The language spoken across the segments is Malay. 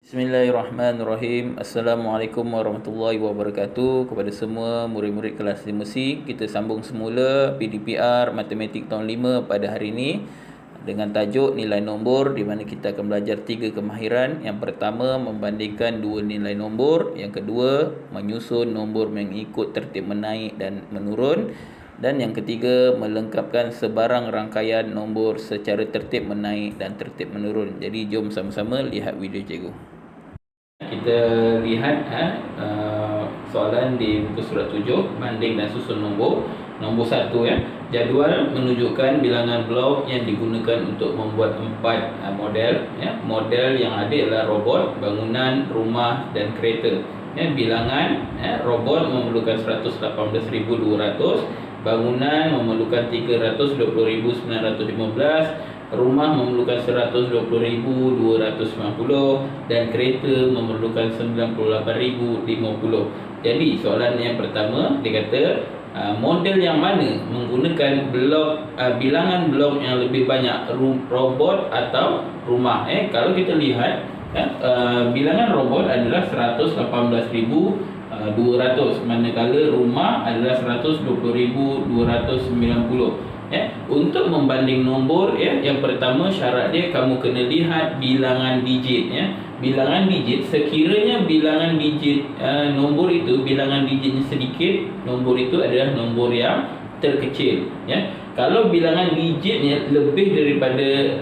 Bismillahirrahmanirrahim. Assalamualaikum warahmatullahi wabarakatuh. Kepada semua murid-murid kelas 5C, kita sambung semula PDPR Matematik tahun 5 pada hari ini dengan tajuk nilai nombor, di mana kita akan belajar 3 kemahiran. Yang pertama, membandingkan 2 nilai nombor. Yang kedua, menyusun nombor mengikut tertib menaik dan menurun. Dan yang ketiga, melengkapkan sebarang rangkaian nombor secara tertib menaik dan tertib menurun. Jadi jom sama-sama lihat video cikgu. Kita lihat soalan di muka surat 7, banding dan susun nombor. Nombor 1 jadual menunjukkan bilangan blok yang digunakan untuk membuat 4 model. Model yang ada ialah robot, bangunan, rumah dan kereta. Bilangan robot memerlukan 118,200, bangunan memerlukan 320,915, rumah memerlukan 120,290 dan kereta memerlukan 98,050. Jadi soalan yang pertama dia kata model yang mana menggunakan bilangan blok yang lebih banyak, robot atau rumah. Kalau kita lihat bilangan robot adalah 118,200, manakala rumah adalah 120,290. Untuk membanding nombor, yang pertama syarat dia kamu kena lihat bilangan digit. Bilangan digit, sekiranya bilangan digit nombor itu bilangan digitnya sedikit, nombor itu adalah nombor yang terkecil. Kalau bilangan digitnya lebih daripada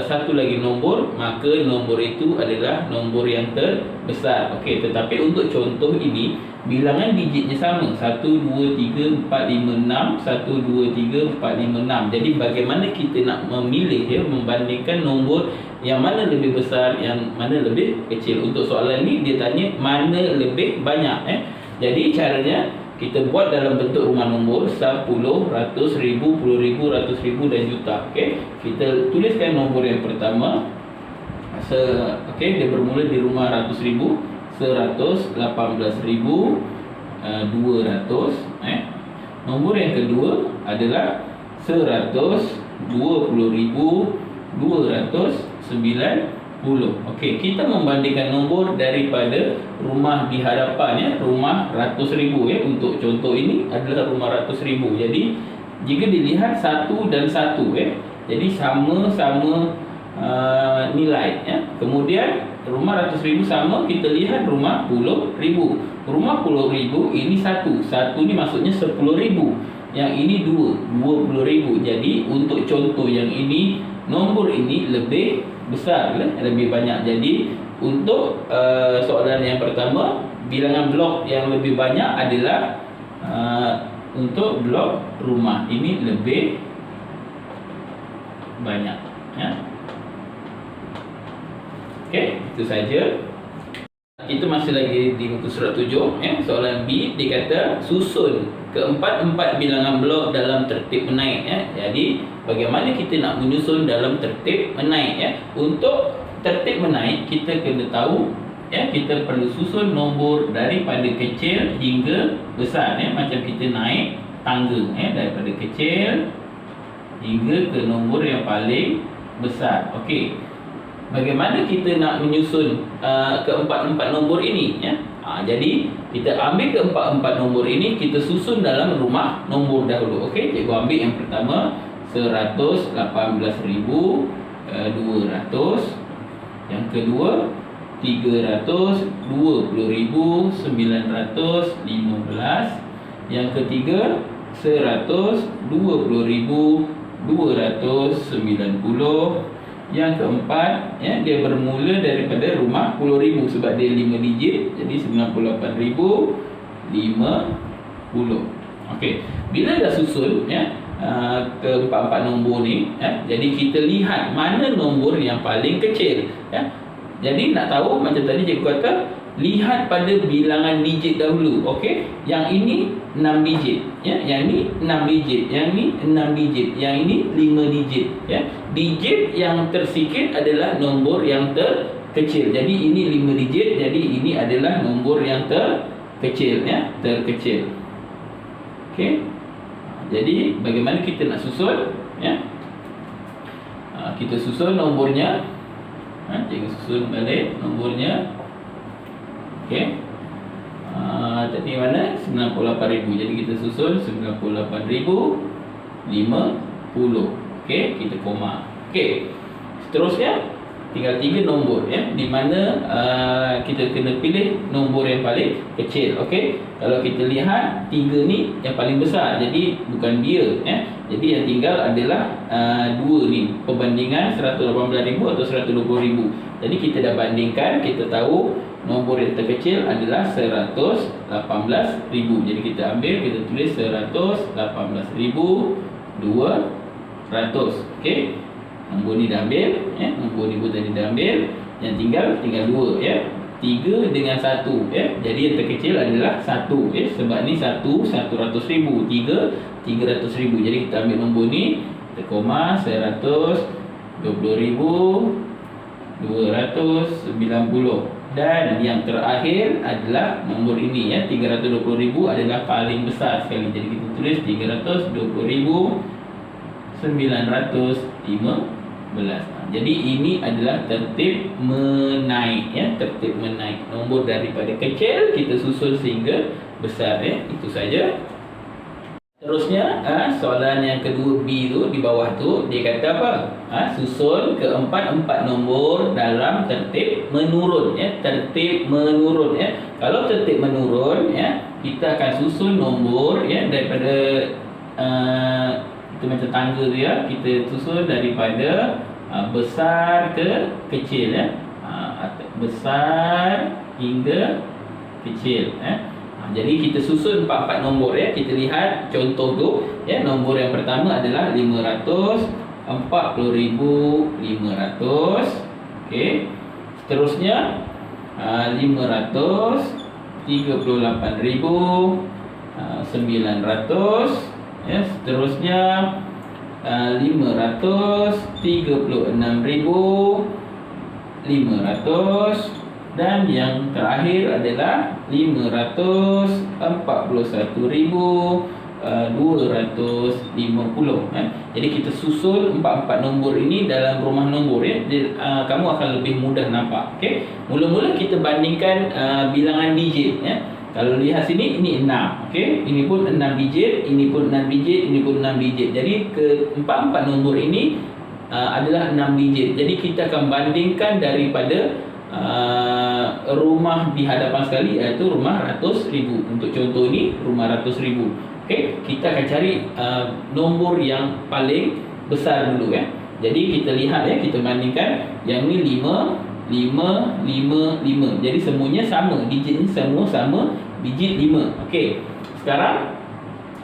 satu lagi nombor, maka nombor itu adalah nombor yang terbesar. Tetapi untuk contoh ini, bilangan digitnya sama, 1, 2, 3, 4, 5, 6, 1, 2, 3, 4, 5, 6. Jadi bagaimana kita nak memilih, membandingkan nombor yang mana lebih besar, yang mana lebih kecil. Untuk soalan ni dia tanya mana lebih banyak. Jadi caranya kita buat dalam bentuk rumah nombor 10, 100, 1000, 10,000, 100,000 dan juta. Kita tuliskan nombor yang pertama. Dia bermula di rumah 100,000, 118,200. Nombor yang kedua adalah 120,290. Kita membandingkan nombor daripada rumah di hadapan, rumah 100,000. Untuk contoh ini adalah rumah 100,000. Jadi jika dilihat 1 dan 1, jadi sama-sama nilai. Kemudian rumah 100,000 sama, kita lihat rumah 10,000. Rumah 10,000 ini 1 ni maksudnya 10,000. Yang ini 20,000. Jadi untuk contoh yang ini, nombor ini lebih besar, lebih banyak. Jadi untuk soalan yang pertama, bilangan blok yang lebih banyak adalah untuk blok rumah, ini lebih banyak. Itu saja. Kita masih lagi di muka surat 7. Soalan B, dia kata susun keempat-empat bilangan blok dalam tertib menaik. Jadi bagaimana kita nak menyusun dalam tertib menaik. Untuk tertib menaik, kita kena tahu, kita perlu susun nombor daripada kecil hingga besar. Macam kita naik tangga, daripada kecil hingga ke nombor yang paling besar. Bagaimana kita nak menyusun keempat-empat nombor ini? Jadi kita ambil keempat-empat nombor ini, kita susun dalam rumah nombor dahulu. Cikgu ambil yang pertama 118,200. Yang kedua 320,915. Yang ketiga 120,290. Yang keempat, dia bermula daripada rumah 10,000 sebab dia 5 digit, jadi 98,050. Bila dah susun keempat-empat nombor ni, jadi kita lihat mana nombor yang paling kecil. Jadi nak tahu, macam tadi cikgu kata, lihat pada bilangan digit dahulu. Yang ini 6 digit, yang ni 6 digit, yang ni 6 digit, yang ini 5 digit. Digit yang tersikit adalah nombor yang terkecil. Jadi ini 5 digit, jadi ini adalah nombor yang terkecil. Terkecil. Jadi bagaimana kita nak susun? Kita susun nombornya. Cikgu susun balik nombornya. Okey. Tadi mana? 98,000. Jadi kita susun 98,050. Okey, kita koma. Okey. Seterusnya tinggal 3 nombor ya, di mana kita kena pilih nombor yang paling kecil. Okey. Kalau kita lihat 3 ni yang paling besar, jadi bukan dia ya. Jadi yang tinggal adalah 2 ni, perbandingan 118,000 atau 120,000. Jadi kita dah bandingkan, kita tahu nombor yang terkecil adalah 118,000. Jadi kita ambil, kita tulis 118,200. Okey. Nombor ni dah ambil ya, nombor ni pun tadi dah ambil. Yang tinggal 2 ya. 3 dengan 1 ya. Jadi yang terkecil adalah 1 ya. Sebab ni 1 100,000, 3 300,000. Jadi kita ambil nombor ni, kita koma 120,290. Dan yang terakhir adalah nombor ini ya, 320,000 adalah paling besar sekali. Jadi kita tulis 320,915. Jadi ini adalah tertib menaik ya, tertib menaik. Nombor daripada kecil kita susun sehingga besar ya. Itu saja. Terusnya soalan yang kedua B tu, di bawah tu dia kata apa? Susun keempat-empat nombor dalam tertib menurun ya, tertib menurun ya. Kalau tertib menurun ya, kita akan susun nombor ya daripada itu macam tangga tu ya, kita susun daripada besar ke kecil ya. Besar hingga kecil ya. Jadi kita susun 4 nombor ya. Kita lihat contoh tu ya. Nombor yang pertama adalah 540,500. Okey. Seterusnya 538,900 ya. Seterusnya 536,500. Dan yang terakhir adalah 541,250 Jadi kita susun 4 nombor ini dalam rumah nombor ya. Kamu akan lebih mudah nampak. Okey. Mula-mula kita bandingkan bilangan digit ya. Kalau lihat sini, ini 6. Okey. Ini pun 6 digit, ini pun 6 digit, ini pun 6 digit. Jadi keempat-empat nombor ini adalah 6 digit. Jadi kita akan bandingkan daripada rumah di hadapan sekali, iaitu rumah ratus ribu. Untuk contoh ini rumah ratus ribu. Okey, kita akan cari nombor yang paling besar dulu ya. Jadi kita lihat ya, kita bandingkan. Yang ni 5, 5, 5, 5. Jadi semuanya sama, digit ni semua sama, digit 5. Okey. Sekarang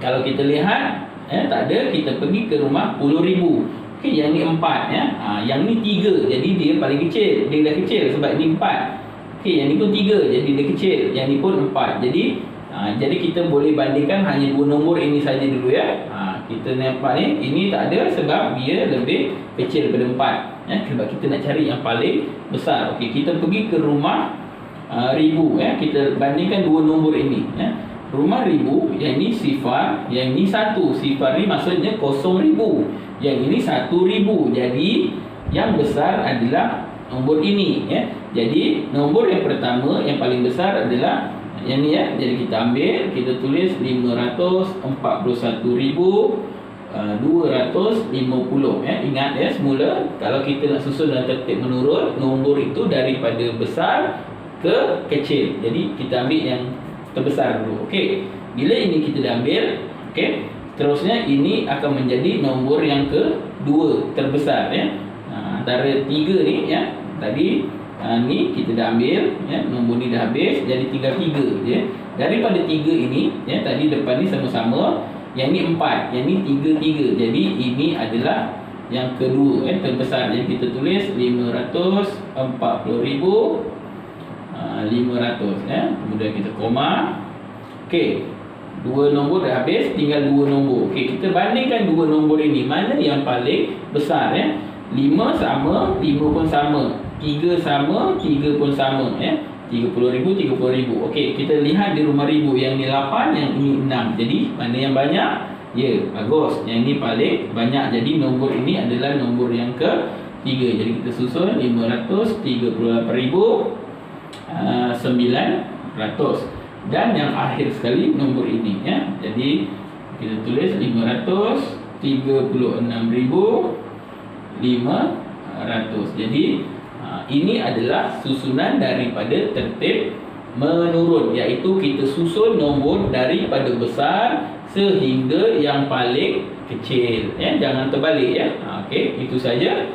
kalau kita lihat tak ada, kita pergi ke rumah 10,000. Okey, yang ni 4 ya. Yang ni 3. Jadi dia paling kecil. Dia dah kecil sebab ni 4. Okey, yang ni pun 3. Jadi dia kecil. Yang ni pun 4. Jadi kita boleh bandingkan hanya 2 nombor ini saja dulu ya. Kita nampak ni, ini tak ada sebab dia lebih kecil daripada 4 ya. Sebab kita nak cari yang paling besar. Okey, kita pergi ke rumah 1000 ya. Kita bandingkan 2 nombor ini ya. Rumah 1000, yang ini sifar, yang ini 1. Sifar ni maksudnya 0,000. Yang ini 1,000. Jadi yang besar adalah nombor ini ya. Jadi nombor yang pertama yang paling besar adalah yang ni ya. Jadi kita ambil, kita tulis 541,250 ya. Ingat ya, semula kalau kita nak susun dalam tertib menurun, nombor itu daripada besar ke kecil. Jadi kita ambil yang terbesar dulu. Okey. Bila ini kita dah ambil, okey. Terusnya ini akan menjadi nombor yang kedua terbesar ya. Antara 3 ni ya. Tadi ni kita dah ambil ya, nombor ni dah habis, jadi tinggal 3 je. Daripada 3 ini ya, tadi depan ni sama-sama, yang ni 4, yang ni 3. Jadi ini adalah yang kedua ya, terbesar. Jadi kita tulis 540,500 ya. Kemudian kita koma. Okey. 2 nombor dah habis, tinggal 2 nombor. Okey, kita bandingkan 2 nombor ini, mana yang paling besar ya. 5 sama, 5 pun sama. 3 sama, 3 pun sama ya. 30,000, 30,000. Okey, kita lihat di rumah 1000, yang ni 8, yang ini 6. Jadi mana yang banyak? Ya, bagus. Yang ini paling banyak. Jadi nombor ini adalah nombor yang 3. Jadi kita susun 538,900. Dan yang akhir sekali nombor ini ya. Jadi kita tulis 536,500. Jadi ini adalah susunan daripada tertib menurun, iaitu kita susun nombor daripada besar sehingga yang paling kecil ya. Jangan terbalik ya. Okey, itu saja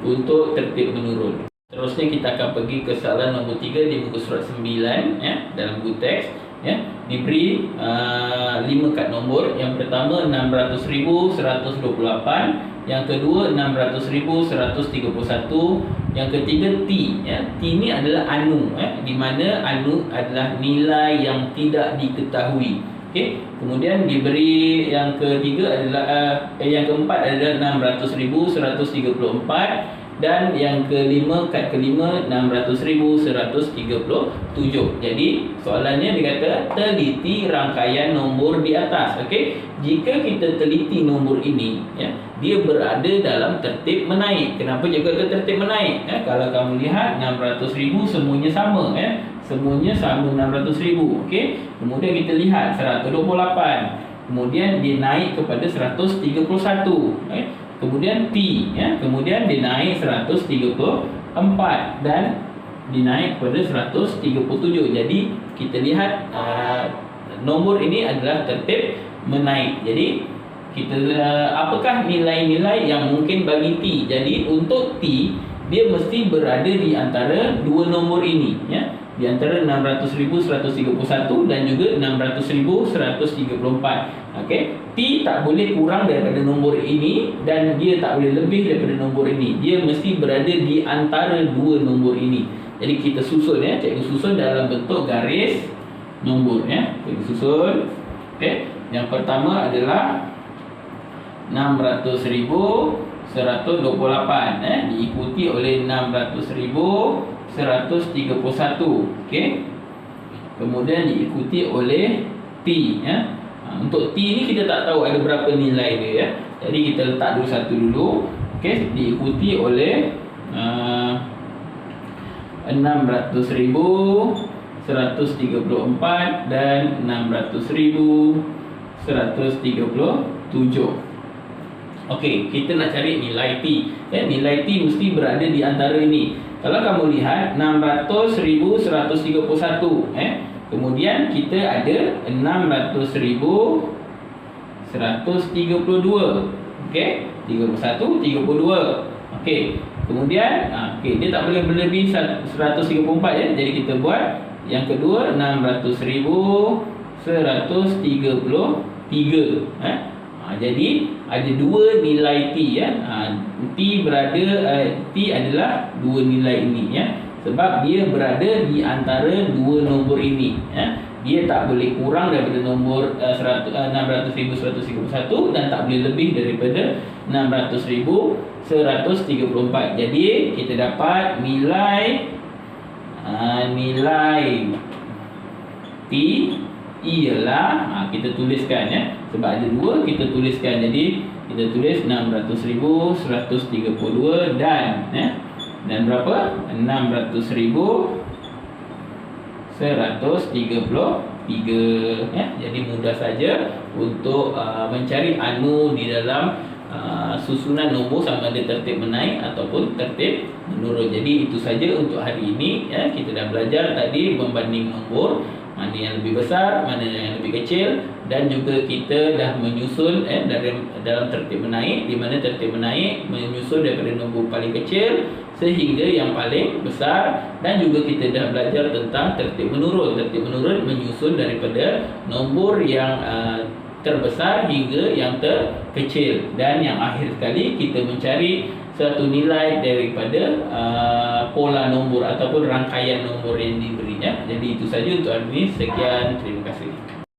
untuk tertib menurun. Terusnya kita akan pergi ke soalan nombor 3 di muka surat 9 ya, dalam buku teks ya. Diberi 5 kad nombor. Yang pertama 600,128, yang kedua 600,131, yang ketiga T ya. T ni adalah anu ya, di mana anu adalah nilai yang tidak diketahui. Okey, kemudian diberi yang ketiga adalah yang keempat adalah 600,134, dan yang kelima, kad kelima 600,137. Jadi soalannya dikata teliti rangkaian nombor di atas. Okey, jika kita teliti nombor ini ya, dia berada dalam tertib menaik. Kenapa juga ke tertib menaik ya? Kalau kamu lihat 600,000 semuanya sama ya. Semuanya sama 600,000. Okey, kemudian kita lihat 128. Kemudian dia naik kepada 131. Kemudian T ya, kemudian dia naik 134 dan dinaik kepada 137. Jadi kita lihat nombor ini adalah tertib menaik. Jadi kita apakah nilai-nilai yang mungkin bagi T? Jadi untuk T, dia mesti berada di antara dua nombor ini ya, di antara 600,131 dan juga 600,134. Okey, T tak boleh kurang daripada nombor ini dan dia tak boleh lebih daripada nombor ini. Dia mesti berada di antara dua nombor ini. Jadi kita susun ya, cikgu susun dalam bentuk garis nombor ya. Cikgu susun. Okey, yang pertama adalah 600,128 diikuti oleh 600,131. Okey. Kemudian diikuti oleh T ya. Untuk T ni kita tak tahu ada berapa nilai dia ya. Jadi kita letak dulu satu dulu. Okey, diikuti oleh 600,134 dan 600,137. Okey, kita nak cari nilai T ya. Nilai T mesti berada di antara ini. Kalau kamu lihat 600,131 kemudian kita ada 600,132. Okey, 31, 32. Okey, kemudian dia tak boleh berlebih 134 ya. Jadi kita buat yang kedua 600,133 jadi ada dua nilai T ya. T adalah dua nilai ini ya. Sebab dia berada di antara dua nombor ini ya. Dia tak boleh kurang daripada nombor 600,131 dan tak boleh lebih daripada 600,134. Jadi kita dapat nilai T ialah kita tuliskan ya. Sebab ada dua, kita tuliskan. Jadi kita tulis 600,132 dan dan berapa? 600,133 ya. Jadi mudah saja untuk mencari anu di dalam susunan nombor sama ada tertib menaik ataupun tertib menurun. Jadi itu saja untuk hari ini ya. Kita dah belajar tadi membanding nombor, mana yang lebih besar, mana yang lebih kecil, dan juga kita dah menyusun dalam tertib menaik, di mana tertib menaik menyusun daripada nombor paling kecil sehingga yang paling besar, dan juga kita dah belajar tentang tertib menurun. Tertib menurun menyusun daripada nombor yang terbesar hingga yang terkecil, dan yang akhir sekali kita mencari satu nilai daripada pola nombor ataupun rangkaian nombor yang diberinya. Jadi itu saja untuk hari ini. Sekian, terima kasih.